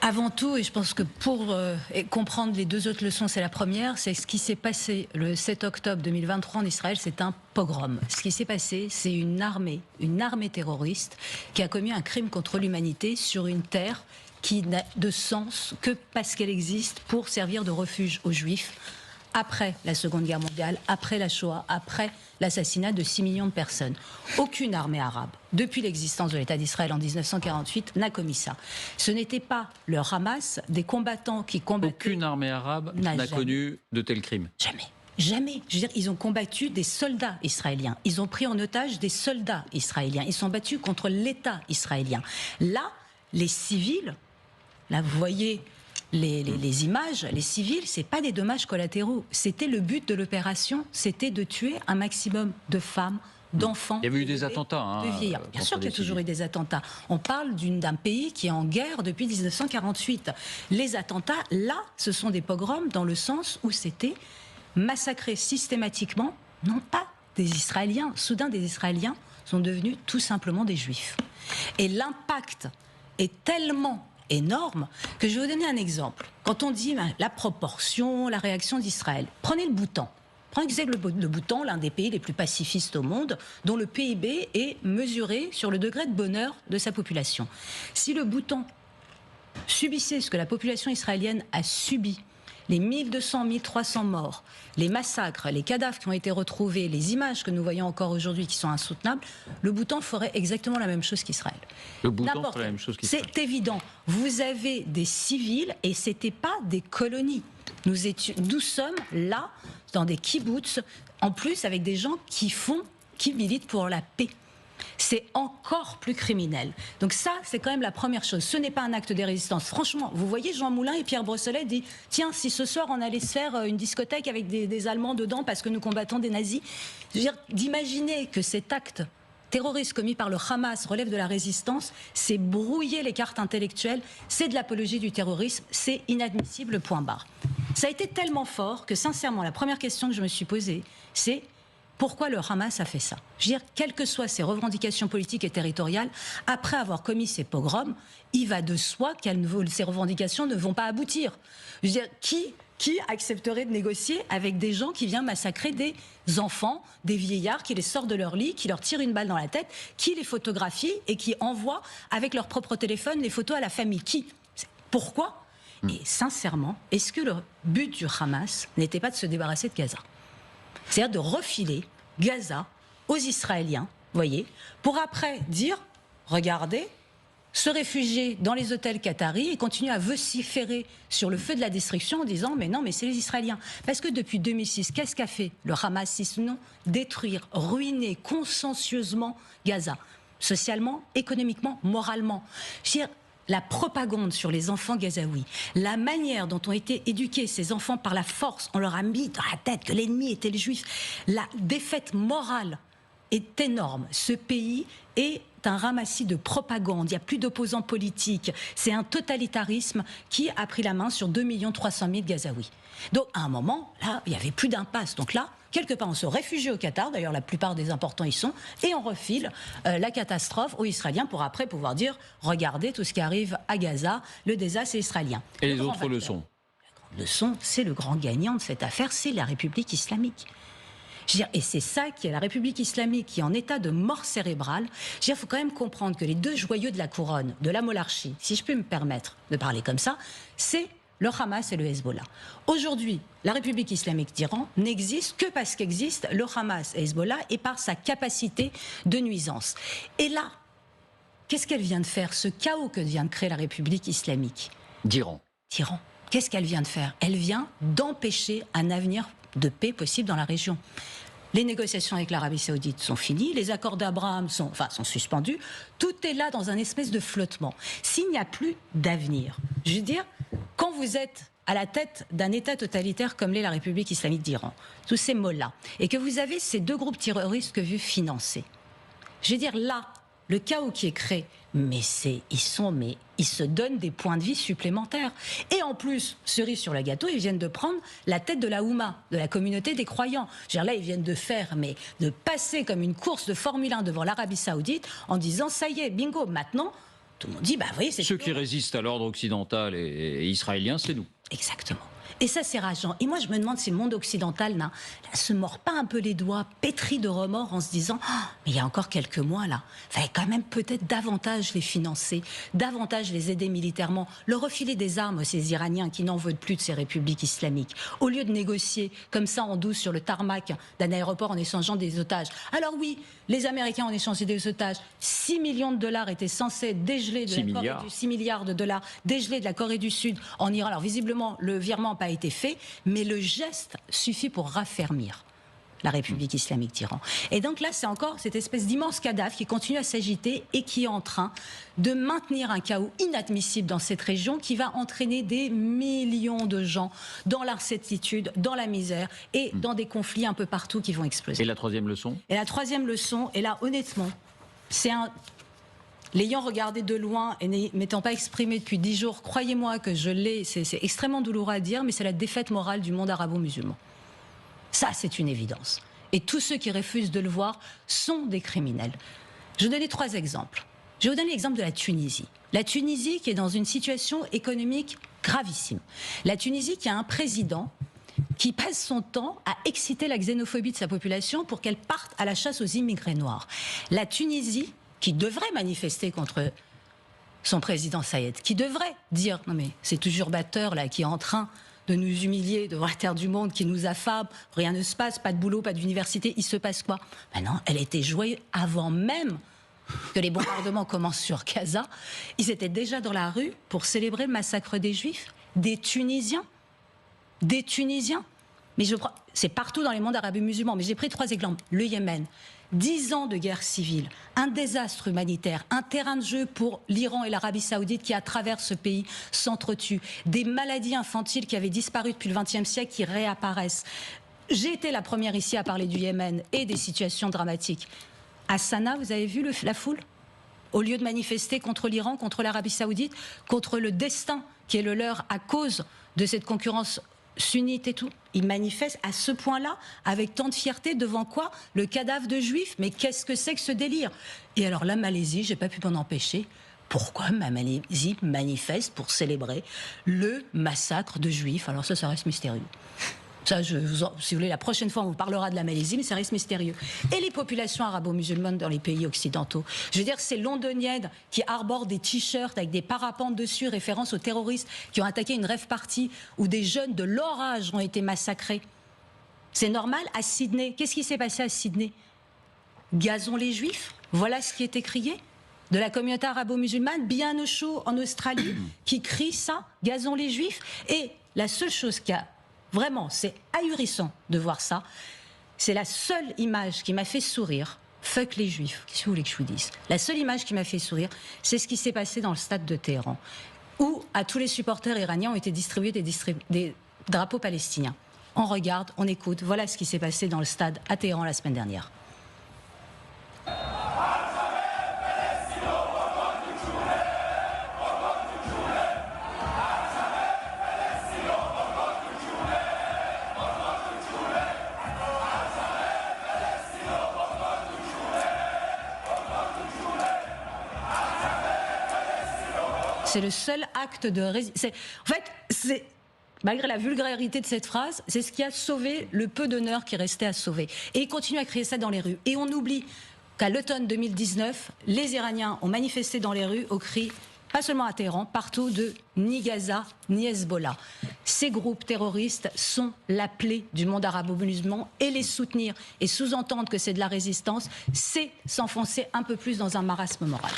Avant tout, et je pense que pour comprendre les deux autres leçons, c'est la première, c'est ce qui s'est passé le 7 octobre 2023 en Israël, c'est un pogrom. Ce qui s'est passé, c'est une armée terroriste qui a commis un crime contre l'humanité sur une terre qui n'a de sens que parce qu'elle existe pour servir de refuge aux Juifs après la Seconde Guerre mondiale, après la Shoah, après l'assassinat de 6 millions de personnes. Aucune armée arabe, depuis l'existence de l'État d'Israël en 1948, n'a commis ça. Ce n'était pas le Hamas, des combattants qui combattaient... Aucune armée arabe n'a connu de tels crimes. Jamais. Jamais. Je veux dire, ils ont combattu des soldats israéliens. Ils ont pris en otage des soldats israéliens. Ils sont battus contre l'État israélien. Là, les civils, là vous voyez... Les images, les civils, c'est pas des dommages collatéraux. C'était le but de l'opération, c'était de tuer un maximum de femmes, d'enfants. Il y avait eu des attentats. De vieillards. Bien sûr qu'il y a toujours eu des attentats. On parle d'un pays qui est en guerre depuis 1948. Les attentats, là, ce sont des pogroms dans le sens où c'était massacrer systématiquement, non pas des Israéliens. Soudain, des Israéliens sont devenus tout simplement des Juifs. Et l'impact est tellement énorme que je vais vous donner un exemple. Quand on dit la proportion, la réaction d'Israël, prenez le Bhoutan. Prenez le Bhoutan, l'un des pays les plus pacifistes au monde, dont le PIB est mesuré sur le degré de bonheur de sa population. Si le Bhoutan subissait ce que la population israélienne a subi, les 1200, 1300 morts, les massacres, les cadavres qui ont été retrouvés, les images que nous voyons encore aujourd'hui qui sont insoutenables, le Bhoutan ferait exactement la même chose qu'Israël. Le Bhoutan ferait la même chose qu'Israël. C'est évident. Vous avez des civils et c'était pas des colonies. Nous sommes là, dans des kibboutz, en plus avec des gens qui militent pour la paix. C'est encore plus criminel. Donc ça, c'est quand même la première chose. Ce n'est pas un acte de résistance. Franchement, vous voyez Jean Moulin et Pierre Brossolet disent « Tiens, si ce soir on allait se faire une discothèque avec des Allemands dedans parce que nous combattons des nazis », je veux dire, d'imaginer que cet acte terroriste commis par le Hamas relève de la résistance, c'est brouiller les cartes intellectuelles, c'est de l'apologie du terrorisme, c'est inadmissible, point barre. Ça a été tellement fort que sincèrement, la première question que je me suis posée, c'est pourquoi le Hamas a fait ça? Je veux dire, quelles que soient ses revendications politiques et territoriales, après avoir commis ces pogroms, il va de soi que ces revendications ne vont pas aboutir. Je veux dire, qui accepterait de négocier avec des gens qui viennent massacrer des enfants, des vieillards, qui les sortent de leur lit, qui leur tirent une balle dans la tête, qui les photographient et qui envoient avec leur propre téléphone les photos à la famille? Pourquoi? Et sincèrement, est-ce que le but du Hamas n'était pas de se débarrasser de Gaza? C'est-à-dire de refiler Gaza aux Israéliens, voyez, pour après dire, regardez, se réfugier dans les hôtels qataris et continuer à vociférer sur le feu de la destruction en disant, mais non, mais c'est les Israéliens. Parce que depuis 2006, qu'est-ce qu'a fait le Hamas, si ce non détruire, ruiner consciencieusement Gaza, socialement, économiquement, moralement. Je veux dire, la propagande sur les enfants gazaouis, la manière dont ont été éduqués ces enfants par la force, on leur a mis dans la tête que l'ennemi était les Juifs. La défaite morale est énorme. Ce pays est un ramassis de propagande. Il n'y a plus d'opposants politiques. C'est un totalitarisme qui a pris la main sur 2 300 000 Gazaouis. Donc, à un moment, là, il n'y avait plus d'impasse. Donc là, quelque part, on se réfugie au Qatar. D'ailleurs, la plupart des importants y sont. Et on refile la catastrophe aux Israéliens pour après pouvoir dire, regardez tout ce qui arrive à Gaza, le désastre est israélien. Et les autres leçons? La grande leçon, c'est le grand gagnant de cette affaire, c'est la République islamique. Je veux dire, et c'est ça qui est la République islamique qui est en état de mort cérébrale. Je veux dire, il faut quand même comprendre que les deux joyaux de la couronne, de la monarchie, si je peux me permettre de parler comme ça, c'est le Hamas et le Hezbollah. Aujourd'hui, la République islamique d'Iran n'existe que parce qu'existe le Hamas et Hezbollah et par sa capacité de nuisance. Et là, qu'est-ce qu'elle vient de faire? Ce chaos que vient de créer la République islamique d'Iran. Qu'est-ce qu'elle vient de faire? Elle vient d'empêcher un avenir de paix possible dans la région. Les négociations avec l'Arabie Saoudite sont finies, les accords d'Abraham sont suspendus, tout est là dans un espèce de flottement. S'il n'y a plus d'avenir, je veux dire, quand vous êtes à la tête d'un État totalitaire comme l'est la République islamique d'Iran, tous ces mots-là, et que vous avez ces deux groupes terroristes que vous financez, je veux dire, là, le chaos qui est créé, ils se donnent des points de vie supplémentaires. Et en plus, cerise sur le gâteau, ils viennent de prendre la tête de la Oumma, de la communauté des croyants. Je veux dire, là, ils viennent de passer comme une course de Formule 1 devant l'Arabie Saoudite en disant, ça y est, bingo, maintenant, Tout le monde dit, vous voyez, c'est... Ceux qui résistent à l'ordre occidental et israélien, c'est nous. Exactement. Et ça, c'est rageant. Et moi, je me demande si le monde occidental ne se mord pas un peu les doigts, pétri de remords, en se disant mais il y a encore quelques mois, là, il fallait quand même peut-être davantage les financer, davantage les aider militairement, leur refiler des armes à ces Iraniens qui n'en veulent plus de ces républiques islamiques, au lieu de négocier comme ça en douce sur le tarmac d'un aéroport en échangeant des otages. Alors oui, les Américains ont échangé des otages. 6 millions de dollars étaient censés dégeler de 6 milliards de dollars dégelés de la Corée du Sud en Iran. Alors visiblement, le virement n'a pas été fait, mais le geste suffit pour raffermir la République islamique d'Iran. Et donc là, c'est encore cette espèce d'immense cadavre qui continue à s'agiter et qui est en train de maintenir un chaos inadmissible dans cette région qui va entraîner des millions de gens dans l'incertitude, dans la misère et dans des conflits un peu partout qui vont exploser. Et la troisième leçon ? Et la troisième leçon, et là, honnêtement, c'est un... L'ayant regardé de loin et ne m'étant pas exprimé depuis 10 jours, croyez-moi que je l'ai, c'est extrêmement douloureux à dire, mais c'est la défaite morale du monde arabo-musulman. Ça, c'est une évidence. Et tous ceux qui refusent de le voir sont des criminels. Je vais donner 3 exemples. Je vais vous donner l'exemple de la Tunisie. La Tunisie qui est dans une situation économique gravissime. La Tunisie qui a un président qui passe son temps à exciter la xénophobie de sa population pour qu'elle parte à la chasse aux immigrés noirs. La Tunisie qui devrait manifester contre son président Saïed, qui devrait dire « Non mais c'est toujours batteur là qui est en train de nous humilier devant la terre du monde, qui nous affable, rien ne se passe, pas de boulot, pas d'université, il se passe quoi ?» Ben non, elle était jouée avant même que les bombardements commencent sur Gaza. Ils étaient déjà dans la rue pour célébrer le massacre des Juifs, des Tunisiens. Des Tunisiens. Mais c'est partout dans les mondes arabes et musulmans. Mais j'ai pris 3 exemples. Le Yémen, 10 ans de guerre civile, un désastre humanitaire, un terrain de jeu pour l'Iran et l'Arabie Saoudite qui, à travers ce pays, s'entretuent, des maladies infantiles qui avaient disparu depuis le XXe siècle qui réapparaissent. J'ai été la première ici à parler du Yémen et des situations dramatiques. À Sanaa, vous avez vu la foule ? Au lieu de manifester contre l'Iran, contre l'Arabie Saoudite, contre le destin qui est le leur à cause de cette concurrence sunnite et tout. Ils manifestent à ce point-là, avec tant de fierté, devant quoi ? Le cadavre de juifs. Mais qu'est-ce que c'est que ce délire ? Et alors la Malaisie, j'ai pas pu m'en empêcher. Pourquoi ma Malaisie manifeste pour célébrer le massacre de juifs ? Alors ça reste mystérieux. Ça, si vous voulez, la prochaine fois, on vous parlera de la Malaisie, mais ça reste mystérieux. Et les populations arabo-musulmanes dans les pays occidentaux. Je veux dire, ces londoniennes qui arborent des t-shirts avec des parapentes dessus, référence aux terroristes qui ont attaqué une rave party où des jeunes de leur âge ont été massacrés. C'est normal à Sydney. Qu'est-ce qui s'est passé à Sydney ? Gazons les juifs. Voilà ce qui était crié de la communauté arabo-musulmane, bien au chaud en Australie, qui crie ça, gazons les juifs. Et la seule chose qui a vraiment, c'est ahurissant de voir ça. C'est la seule image qui m'a fait sourire. Fuck les juifs, qu'est-ce que vous voulez que je vous dise ? La seule image qui m'a fait sourire, c'est ce qui s'est passé dans le stade de Téhéran, où à tous les supporters iraniens ont été distribués des drapeaux palestiniens. On regarde, on écoute, voilà ce qui s'est passé dans le stade à Téhéran la semaine dernière. C'est le seul acte de résistance. En fait, malgré la vulgarité de cette phrase, c'est ce qui a sauvé le peu d'honneur qui restait à sauver. Et ils continuent à crier ça dans les rues. Et on oublie qu'à l'automne 2019, les Iraniens ont manifesté dans les rues au cri, pas seulement à Téhéran, partout de ni Gaza, ni Hezbollah. Ces groupes terroristes sont la plaie du monde arabo-musulman et les soutenir et sous-entendre que c'est de la résistance, c'est s'enfoncer un peu plus dans un marasme moral.